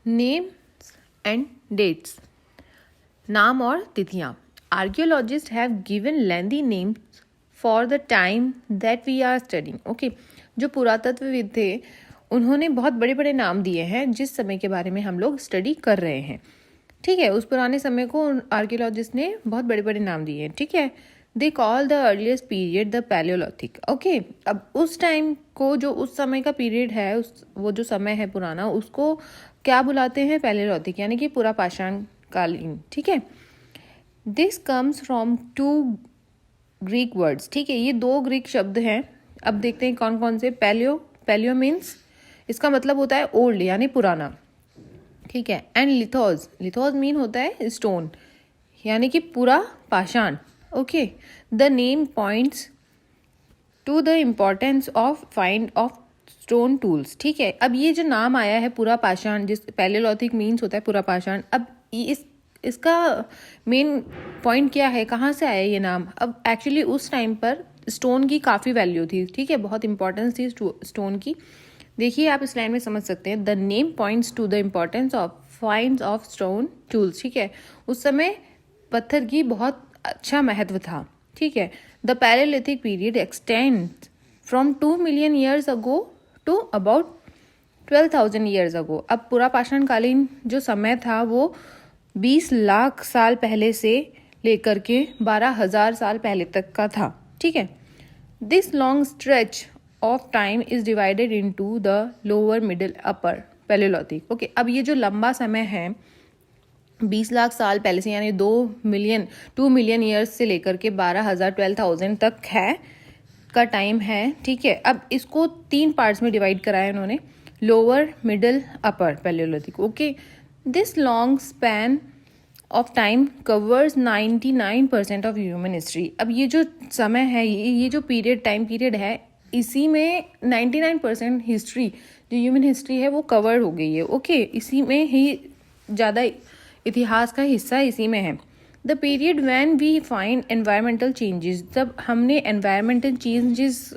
Names and dates, नाम और तिथियाँ. Archaeologist have given lengthy names for the time that we are studying. Okay, जो पुरातत्वविद थे उन्होंने बहुत बड़े बड़े नाम दिए हैं जिस समय के बारे में हम लोग स्टडी कर रहे हैं. ठीक है, उस पुराने समय को आर्कियोलॉजिस्ट ने बहुत बड़े बड़े नाम दिए हैं. ठीक है, they call the earliest period the Palaeolithic. Okay, अब उस टाइम को, जो उस समय का पीरियड है, वो जो समय है पुराना, उसको क्या बुलाते हैं? पैलियोलिथिक, यानी कि पूरा पाषाण कालीन. ठीक है, this comes from 2 Greek words. ठीक है, ये 2 ग्रीक शब्द हैं. अब देखते हैं कौन कौन से. पैलियो मीन्स, इसका मतलब होता है ओल्ड यानी पुराना. ठीक है, एंड लिथोस मीन होता है स्टोन यानी कि पूरा पाषाण. Okay, the name points to the importance of find of stone tools. ठीक है, अब ये जो नाम आया है पूरा पाषाण, जिस पैलियोलिथिक मीन्स होता है पूरा पाषाण. अब इसका मेन पॉइंट क्या है, कहाँ से आया ये नाम? अब एक्चुअली उस टाइम पर स्टोन की काफ़ी वैल्यू थी. ठीक है, बहुत इंपॉर्टेंस थी स्टोन की. देखिए, आप इस लाइन में समझ सकते हैं. The name points to the importance of finds of stone tools. ठीक है, उस समय पत्थर की बहुत अच्छा महत्व था. ठीक है, the paleolithic period extends from 2 million years ago to about 12,000 years ago. अब पूरा पाषाणकालीन जो समय था वो 20 लाख साल पहले से लेकर के 12,000 साल पहले तक का था. ठीक है, this long stretch of time is divided into the lower middle upper Palaeolithic. Okay, अब ये जो लंबा समय है 20 लाख साल पहले से, यानी 2 मिलियन ईयर्स से लेकर के 12,000 तक है का टाइम है. ठीक है, अब इसको 3 पार्ट्स में डिवाइड करा है उन्होंने, lower middle upper Palaeolithic. Okay, this long span of time covers 99% of human history. अब ये जो समय है, ये जो टाइम पीरियड है, इसी में 99% हिस्ट्री, जो ह्यूमन हिस्ट्री है, वो कवर हो गई है. ओके, इसी में ही ज़्यादा इतिहास का हिस्सा इसी में है. The period when we find environmental changes, जब हमने एनवायरमेंटल चेंजेस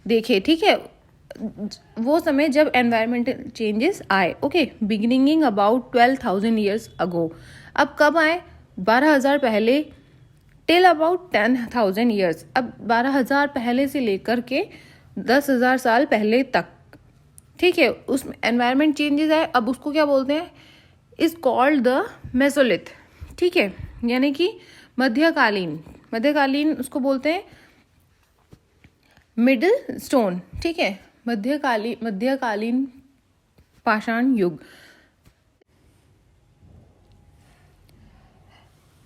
देखे. ठीक है, वो समय जब एनवायरमेंटल चेंजेस आए. Okay, beginning about 12,000 years ago. अब कब आए? 12,000 पहले टिल अबाउट 10,000 ईयर्स. अब 12,000 पहले से लेकर के 10,000 साल पहले तक. ठीक है, उसमें एनवायरमेंट चेंजेस आए. अब उसको क्या बोलते हैं? Is called the Mesolith. ठीक है, यानी कि मध्यकालीन उसको बोलते हैं मिडिल स्टोन. ठीक है, मध्यकालीन पाषाण युग.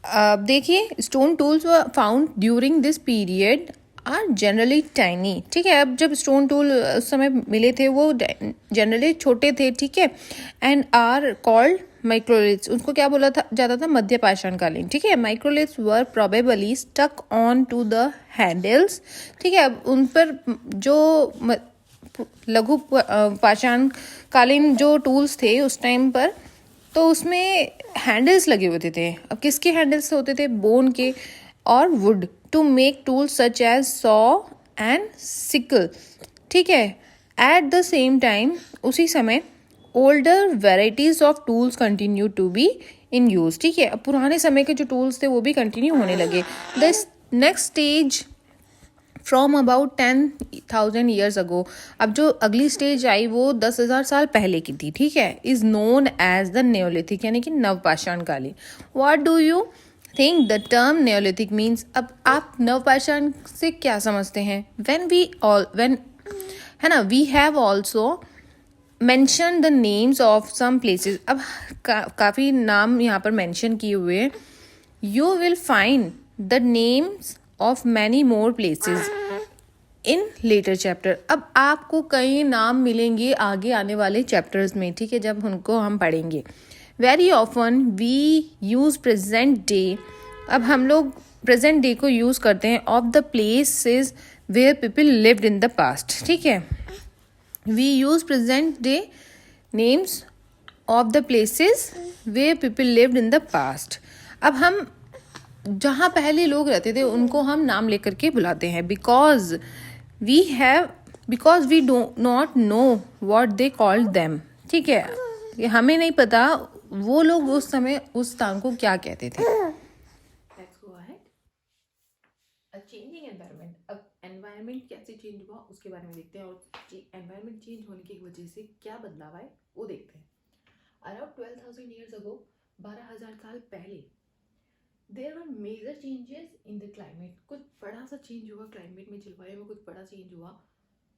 अब देखिए, stone tools were found during this period are generally tiny. ठीक है, अब जब स्टोन टूल उस समय मिले थे वो जनरली छोटे थे. ठीक है, एंड आर कॉल्ड माइक्रोलिथ्स. उसको क्या बोला जाता था? मध्य पाषाणकालीन. ठीक है, microliths were probably stuck on to the handles. ठीक है, अब उन पर जो लघु पाषाणकालीन जो टूल्स थे उस टाइम पर, तो उसमें हैंडल्स लगे होते थे. अब किसके हैंडल्स होते थे? बोन के और wood, to make tools such as saw and sickle. ठीक है, एट द सेम टाइम, उसी समय older varieties of tools continue to be in use. ठीक है, अब पुराने समय के जो टूल्स थे वो भी कंटिन्यू होने लगे. The next stage from about 10,000 years ago, अब जो अगली स्टेज आई वो 10,000 साल पहले की थी. ठीक है, is known as the Neolithic, यानी कि नवपाषाणकालीन. What do you think the term Neolithic means? अब आप नवपाषाण से क्या समझते हैं? है ना, we have also mention the names of some places. अब काफ़ी नाम यहाँ पर मेंशन किए हुए हैं. You will find the names of many more places in later chapter. अब आपको कई नाम मिलेंगे आगे आने वाले चैप्टर्स में. ठीक है, जब उनको हम पढ़ेंगे. Very often we use present day. अब हम लोग प्रेजेंट डे को यूज़ करते हैं of the places where people lived in the past. ठीक है, we use present day names of the places where people lived in the past. अब हम जहाँ पहले लोग रहते थे उनको हम नाम लेकर के बुलाते हैं. Because we do not know what they called them. ठीक है, कि हमें नहीं पता वो लोग उस समय उस स्थान को क्या कहते थे। Let's go ahead. A changing environment, अब एनवायरनमेंट कैसे चेंज हुआ उसके बारे में देखते हैं, और एनवायरनमेंट चेंज होने की वजह से क्या बदलाव आए वो देखते हैं। अराउंड 12,000 ईयर्स अगो, 12,000 साल पहले, there were major changes in the climate, कुछ बड़ा सा चेंज हुआ क्लाइमेट में, जलवायु में कुछ बड़ा चेंज हुआ।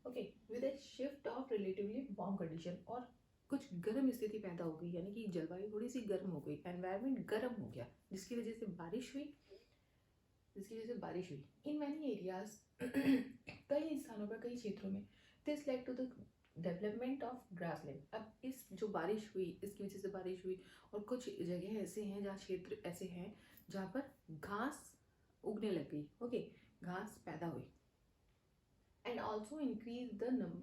Okay, with A shift of relatively warm condition, और कुछ गर्म स्थिति पैदा हो गई, यानी कि जलवायु थोड़ी सी गर्म हो गई, एनवायरनमेंट गर्म हो गया, जिसकी वजह से बारिश हुई, इन मैनी एरियाज कई स्थानों पर, कई क्षेत्रों में, this led to the development of grassland. अब इस जो बारिश हुई इसकी वजह से बारिश हुई, और कुछ जगह ऐसे हैं जहाँ क्षेत्र ऐसे हैं जहाँ पर घास उगने लग गई। ओके, घास पैदा हुई। And also increase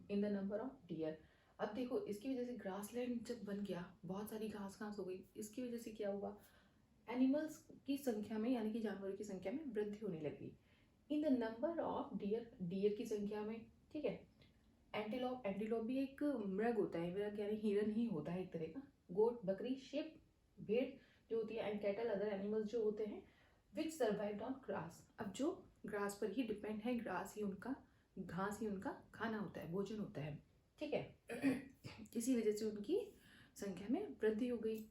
in the number of dear. अब देखो, इसकी वजह से ग्रासलैंड जब बन गया, बहुत सारी घास हो गई, इसकी वजह से क्या हुआ, एनिमल्स की संख्या में, यानी कि जानवरों की संख्या में वृद्धि होने लगी। In the number of dear की संख्या में, ठीक है। एंटीलोप भी एक मृग होता है, मृग यानी हिरन ही होता है एक तरह का। गोट, बकरी, शेप, भेड़ जो होती है, एंड कैटल, अदर एनिमल्स जो होते हैं, विच सर्वाइव्ड ऑन ग्रास। अब जो ग्रास पर ही डिपेंड है, घास ही उनका खाना होता है, भोजन होता है, ठीक है। इसी वजह से उनकी संख्या में वृद्धि हो गई।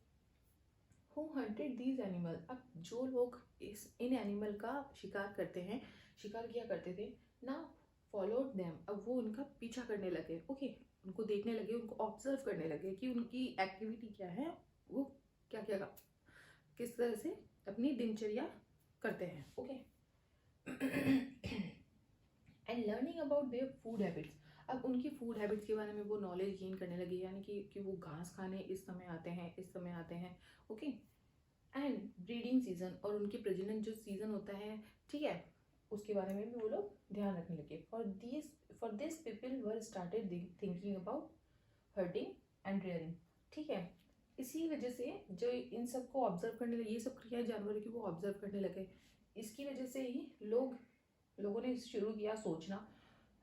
Who hunted these animal, अब जो लोग इन एनिमल का शिकार किया करते थे ना, फॉलोड देम, अब वो उनका पीछा करने लगे। ओके, उनको देखने लगे, उनको ऑब्जर्व करने लगे कि उनकी एक्टिविटी क्या है, वो क्या किस तरह से अपनी दिनचर्या करते हैं। Okay, and learning about their food habits, अब उनकी फूड हैबिट्स के बारे में वो नॉलेज गेन करने लगी, यानी कि वो घास खाने इस समय आते हैं। ओके, एंड ब्रीडिंग सीजन, और उनके प्रजनन जो सीजन होता है, ठीक है, उसके बारे में भी वो लोग ध्यान रखने लगे। For this people were started thinking about hurting and rearing, ठीक है। इसी वजह से जो इन सब को ऑब्जर्व करने लगे, ये सब क्रियाएं जानवरों की वो ऑब्जर्व करने लगे, इसकी वजह से ही लोगों ने शुरू किया सोचना।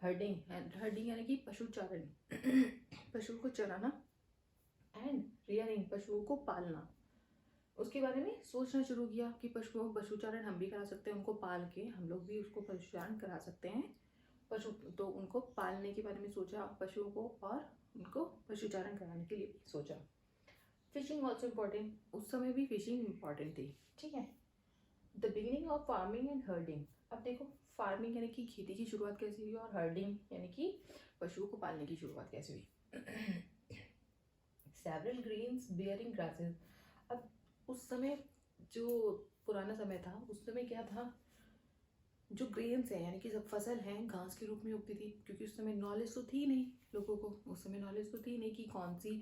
हर्डिंग यानी कि पशुचारण, पशु को चराना, एंड रियरिंग, पशुओं को पालना, उसके बारे में सोचना शुरू किया कि पशुचारण हम भी करा सकते हैं, उनको पाल के हम लोग भी उसको पशुचारण करा सकते हैं। तो उनको पालने के बारे में सोचा, पशुओं को, और उनको पशुचारण कराने के लिए भी सोचा। फिशिंग ऑल्सो इम्पॉर्टेंट, उस समय भी फिशिंग इम्पॉर्टेंट थी, ठीक है। The beginning of farming and herding, अब देखो, फार्मिंग यानी कि खेती की शुरुआत कैसे हुई, और हर्डिंग यानी कि पशुओं को पालने की शुरुआत कैसे हुई। सेवरल ग्रेन्स बेयरिंग ग्रासेस, अब उस समय जो पुराना समय था, उस समय क्या था, जो ग्रेन्स है यानी कि सब फसल है, घास के रूप में उगती थी, क्योंकि उस समय नॉलेज तो थी नहीं लोगों को, उस समय नॉलेज तो थी नहीं कि कौन सी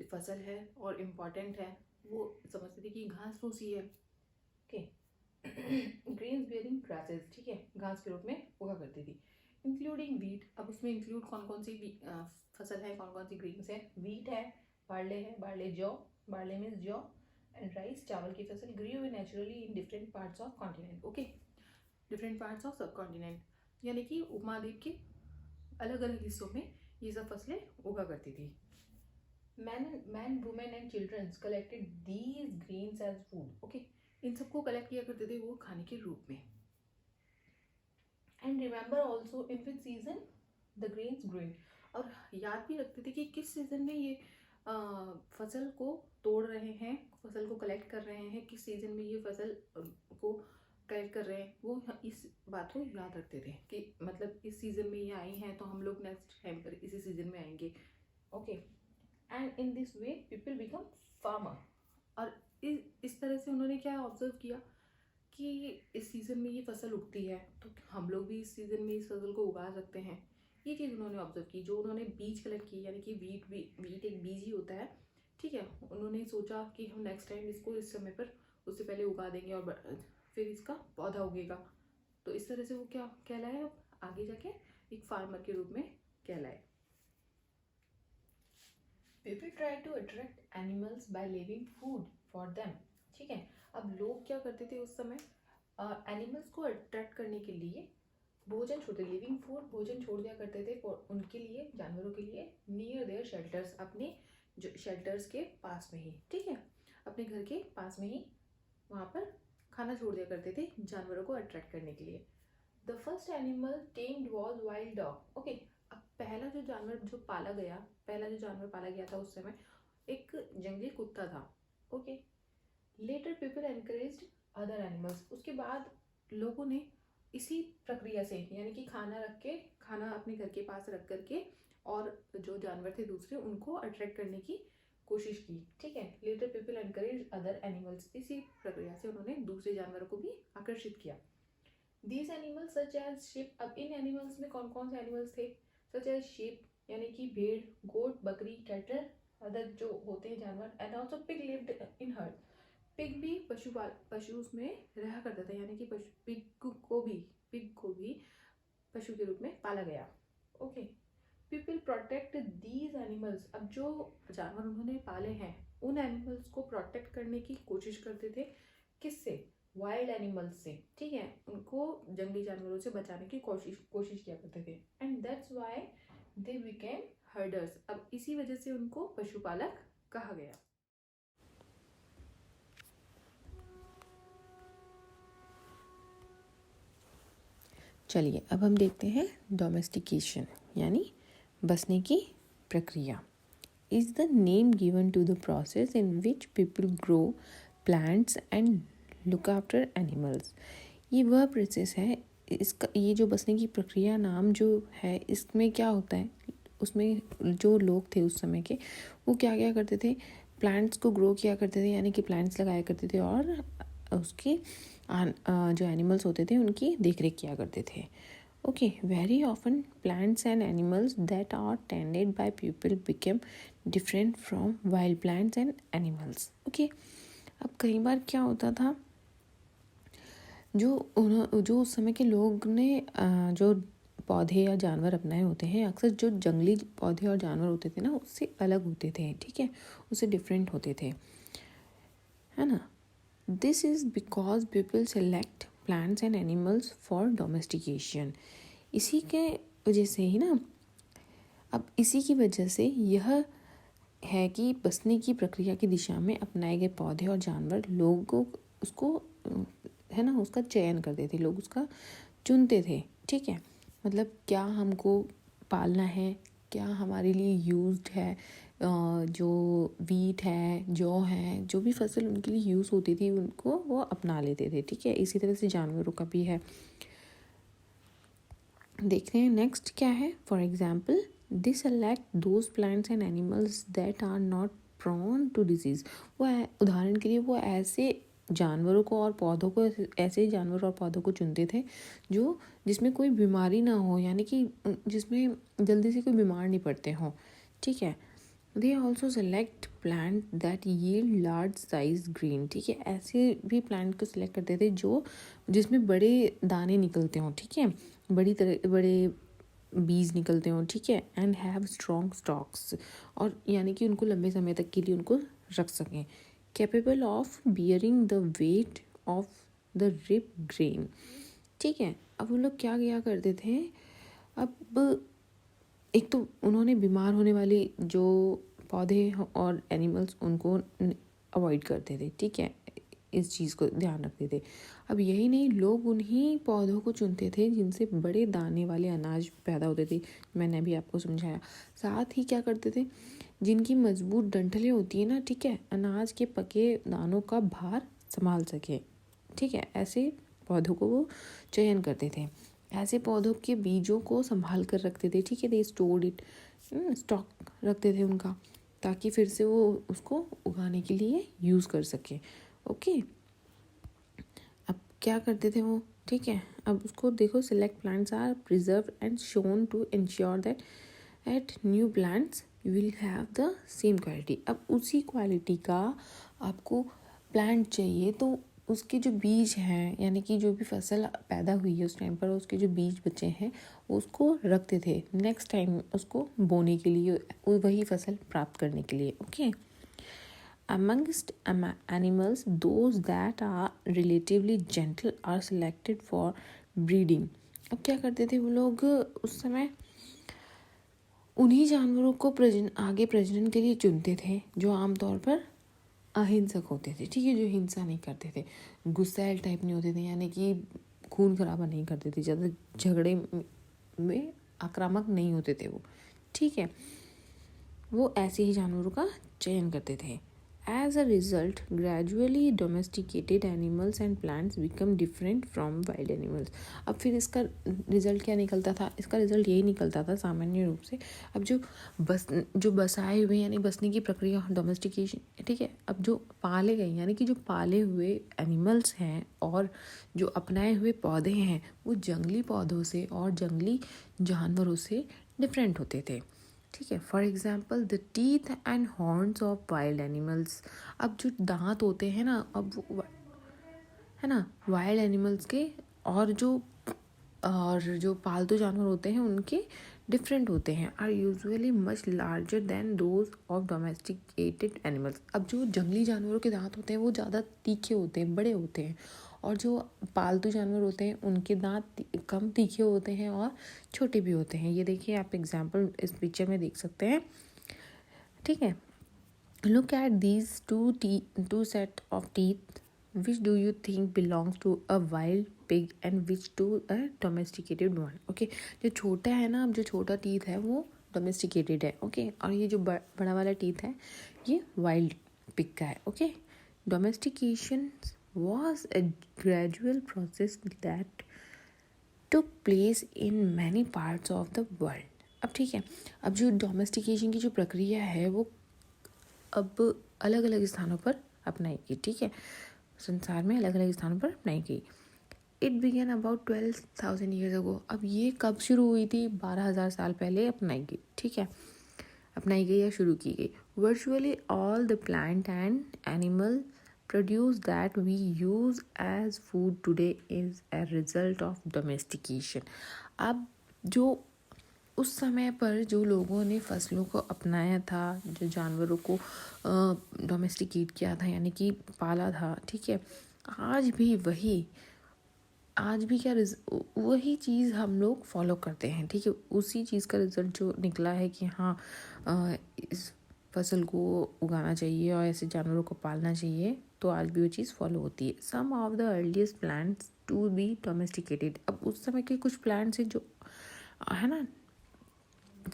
फसल है और इम्पॉर्टेंट है, वो समझते थे कि घास फूसी है। ओके, ग्रेन्स बेयरिंग ग्रासेस, ठीक है, घास के रूप में उगा करती थी। इंक्लूडिंग वीट, अब उसमें इंक्लूड कौन सी फसल है, कौन सी ग्रेन्स है, वीट है, बार्ले जौ, बार्ले मीन्स जौ, एंड राइस, चावल की फसल, grew naturally in different parts of continent. Okay, different parts of subcontinent, यानी कि उपमहाद्वीप के अलग अलग हिस्सों में ये सब फसलें उगा करती थी। Man women and childrens collected these grains as food. Okay, इन सबको कलेक्ट किया करते थे वो खाने के रूप में। And remember also in which season the grains growing, और याद भी रखते थे कि किस सीजन में ये फसल को तोड़ रहे हैं, फसल को कलेक्ट कर रहे हैं, किस सीजन में ये फसल को कलेक्ट कर रहे हैं, वो इस बात को याद रखते थे कि मतलब इस सीजन में ये आई हैं तो हम लोग नेक्स्ट टाइम पर इसी सीजन में आएंगे। Okay, and in this way people become farmer, और इस तरह से उन्होंने क्या ऑब्जर्व किया कि इस सीज़न में ये फसल उगती है तो हम लोग भी इस सीज़न में इस फसल को उगा सकते हैं। ये चीज़ उन्होंने ऑब्जर्व की, जो उन्होंने बीज कलेक्ट की, यानी कि वीट एक बीज ही होता है, ठीक है। उन्होंने सोचा कि हम नेक्स्ट टाइम इसको इस समय पर उससे पहले उगा देंगे और फिर इसका पौधा उगेगा, तो इस तरह से वो क्या कहलाए, अब आगे जाके एक फार्मर के रूप में कहलाए। People try to attract animals by living food for them, ठीक है। अब लोग क्या करते थे उस समय, एनिमल्स को अट्रैक्ट करने के लिए भोजन छोड़ते, लिविंग फूड, भोजन छोड़ दिया करते थे उनके लिए, जानवरों के लिए, नियर देयर शेल्टर्स, अपने जो शेल्टर्स के पास में ही, ठीक है, अपने घर के पास में ही वहाँ पर खाना छोड़ दिया करते थे जानवरों को अट्रैक्ट करने के लिए। The first animal tamed was wild dog. Okay, अब पहला जो जानवर जो पाला गया, पहला जो जानवर पाला गया था उस समय एक जंगली कुत्ता था। Okay, later people encouraged other animals. उसके बाद लोगों ने इसी प्रक्रिया से, यानी कि खाना रख के, खाना अपने घर के पास रख करके और जो जानवर थे दूसरे उनको अट्रैक्ट करने की कोशिश की, ठीक है। Later people encourage other animals, इसी प्रक्रिया से उन्होंने दूसरे जानवरों को भी आकर्षित किया। These animals such as sheep. अब इन एनिमल्स में कौन कौन से एनिमल्स थे? सच एज शीप यानी कि भेड़, गोट, बकरी, कैटल, अदर जो होते हैं जानवर, and also pig lived in heard. Pig भी पशु उसमें रहा करता था, यानी कि पिग को भी पशु के रूप में पाला गया। Okay, people protect these animals. अब जो जानवर उन्होंने पाले हैं उन एनिमल्स को प्रोटेक्ट करने की कोशिश करते थे। किससे? वाइल्ड एनिमल्स से, ठीक है, उनको जंगली जानवरों से बचाने की कोशिश किया करते थे। And that's why they became herders. अब इसी वजह से उनको पशुपालक कहा गया। चलिए अब हम देखते हैं डोमेस्टिकेशन यानी बसने की प्रक्रिया। Is the name given to the process in which people grow plants and look after animals. ये वह प्रोसेस है, इसका ये जो बसने की प्रक्रिया नाम जो है, इसमें क्या होता है, उसमें जो लोग थे उस समय के वो क्या क्या करते थे, प्लांट्स को ग्रो किया करते थे, यानी कि प्लांट्स लगाया करते थे और उसके जो एनिमल्स होते थे उनकी देख रेख किया करते थे। Okay, very often plants and animals that are tended by people became different from wild plants and animals. Okay, अब कई बार क्या होता था, जो उस समय के लोग ने जो पौधे या जानवर अपनाए होते हैं, अक्सर जो जंगली पौधे और जानवर होते थे ना उससे अलग होते थे, ठीक है, उससे डिफरेंट होते थे, है ना। This is because people select plants and animals for domestication. इसी के वजह से ही ना, अब इसी की वजह से यह है कि बसने की प्रक्रिया की दिशा में अपनाए गए पौधे और जानवर लोगों उसको, है ना, उसका चयन करते थे, लोग उसका चुनते थे, ठीक है। मतलब क्या हमको पालना है, क्या हमारे लिए यूज्ड है, जो वीट है, जौ है, जो भी फसल उनके लिए यूज़ होती थी उनको वो अपना लेते थे, ठीक है। इसी तरह से जानवरों का भी है। देखते हैं नेक्स्ट क्या है। For example, they select those plants and animals that are not prone to disease. वो उदाहरण के लिए वो ऐसे जानवरों को और पौधों को, ऐसे जानवर और पौधों को चुनते थे जो जिसमें कोई बीमारी ना हो, यानी कि जिसमें जल्दी से कोई बीमार नहीं पड़ते हों, ठीक है। They also select plant that yield large size green, ठीक है, ऐसे भी प्लांट को सिलेक्ट करते थे जो जिसमें बड़े दाने निकलते हों, ठीक है, बड़े बीज निकलते हों, ठीक है। एंड हैव स्ट्रॉन्ग स्टॉक्स, और यानी कि उनको लंबे समय तक के लिए उनको रख सकें। Capable of bearing the weight of the ripe grain, ठीक है। अब वो लोग क्या किया करते थे, अब एक तो उन्होंने बीमार होने वाले जो पौधे और एनिमल्स उनको अवॉइड करते थे, ठीक है, इस चीज़ को ध्यान रखते थे। अब यही नहीं, लोग उन्हीं पौधों को चुनते थे जिनसे बड़े दाने वाले अनाज पैदा होते थे, मैंने अभी आपको समझाया। साथ ही क्या करते थे, जिनकी मजबूत डंठलें होती है ना, ठीक है, अनाज के पके दानों का भार संभाल सके, ठीक है, ऐसे पौधों को वो चयन करते थे। ऐसे पौधों के बीजों को संभाल कर रखते थे, ठीक है, दे स्टोर्ड इट, स्टॉक रखते थे उनका, ताकि फिर से वो उसको उगाने के लिए यूज़ कर सके। ओके, अब क्या करते थे वो, ठीक है। अब उसको देखो, select plants are preserve and sown to ensure that at new plants you will have the same quality. अब उसी क्वालिटी का आपको प्लांट चाहिए तो उसके जो बीज हैं, यानी कि जो भी फसल पैदा हुई है उस टाइम पर उसके जो बीज बचे हैं उसको रखते थे नेक्स्ट टाइम उसको बोने के लिए, वही फसल प्राप्त करने के लिए। Okay, amongst animals those that are relatively gentle are selected for breeding। अब क्या करते थे वो लोग उस समय, उन्हीं जानवरों को आगे प्रजनन के लिए चुनते थे जो आमतौर पर अहिंसक होते थे, ठीक है, जो हिंसा नहीं करते थे, गुस्सैल टाइप नहीं होते थे, यानी कि खून खराबा नहीं करते थे, ज़्यादा झगड़े में आक्रामक नहीं होते थे वो, ठीक है। वो ऐसे ही जानवरों का चयन करते थे। As a result gradually domesticated animals and plants become different from wild animals. अब फिर इसका रिजल्ट क्या निकलता था? इसका रिजल्ट यही निकलता था सामान्य रूप से, अब जो बसाए हुए यानी बसने की प्रक्रिया डोमेस्टिकेशन, ठीक है, अब जो पाले गए यानी कि जो पाले हुए एनिमल्स हैं और जो अपनाए हुए पौधे हैं वो जंगली पौधों से और जंगली जानवरों से डिफरेंट होते थे, ठीक है। For example the teeth and horns of wild animals. अब जो दांत होते हैं ना, अब वो है ना वाइल्ड एनिमल्स के और जो पालतू जानवर होते हैं उनके डिफरेंट होते हैं, are usually much larger than those of domesticated animals. अब जो जंगली जानवरों के दांत होते हैं वो ज़्यादा तीखे होते हैं, बड़े होते हैं, और जो पालतू जानवर होते हैं उनके दांत कम तीखे होते हैं और छोटे भी होते हैं। ये देखिए, आप एग्जाम्पल इस पिक्चर में देख सकते हैं, ठीक है। Look at these two set of teeth, which do you think belongs to a wild pig and which to a domesticated one? Okay, जो छोटा है ना, अब जो छोटा टीथ है वो डोमेस्टिकेटेड है, ओके, और ये जो बड़ा वाला टीथ है ये वाइल्ड पिग का है, okay. Domestication was a gradual process that took place in many parts of the world। अब ठीक है, अब जो डोमेस्टिकेशन की जो प्रक्रिया है वो अब अलग अलग स्थानों पर अपनाई गई, ठीक है, संसार में अलग अलग स्थानों पर अपनाई गई। It began about 12,000 years ago. अब ये कब शुरू हुई थी? 12,000 साल पहले अपनाई गई, ठीक है, अपनाई गई या शुरू की गई। Virtually all the plant and animal produce that we use as food today is a result of domestication। अब जो उस समय पर जो लोगों ने फसलों को अपनाया था, जो जानवरों को डोमेस्टिकेट किया था यानी कि पाला था, ठीक है, आज भी क्या वही चीज़ हम लोग फॉलो करते हैं, ठीक है। उसी चीज़ का रिजल्ट जो निकला है कि हाँ इस फसल को उगाना चाहिए और ऐसे जानवरों को पालना चाहिए, तो आज भी वो चीज़ फॉलो होती है। Some of the earliest plants to be domesticated. अब उस समय के कुछ प्लांट्स हैं जो है ना,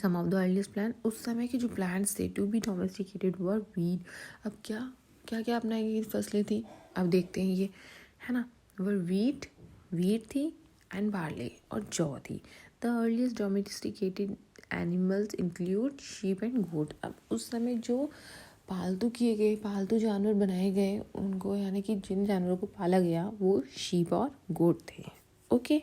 some of the earliest plant, उस समय के जो प्लांट्स थे to be domesticated were wheat. अब क्या अपनाई गई फसलें थी, अब देखते हैं ये, है ना, वर वीट थी एंड बार्ले और जौ थी। The earliest domesticated animals include sheep and goat. अब उस समय जो पालतू जानवर बनाए गए उनको, यानी कि जिन जानवरों को पाला गया वो शीप और गोट थे, ओके।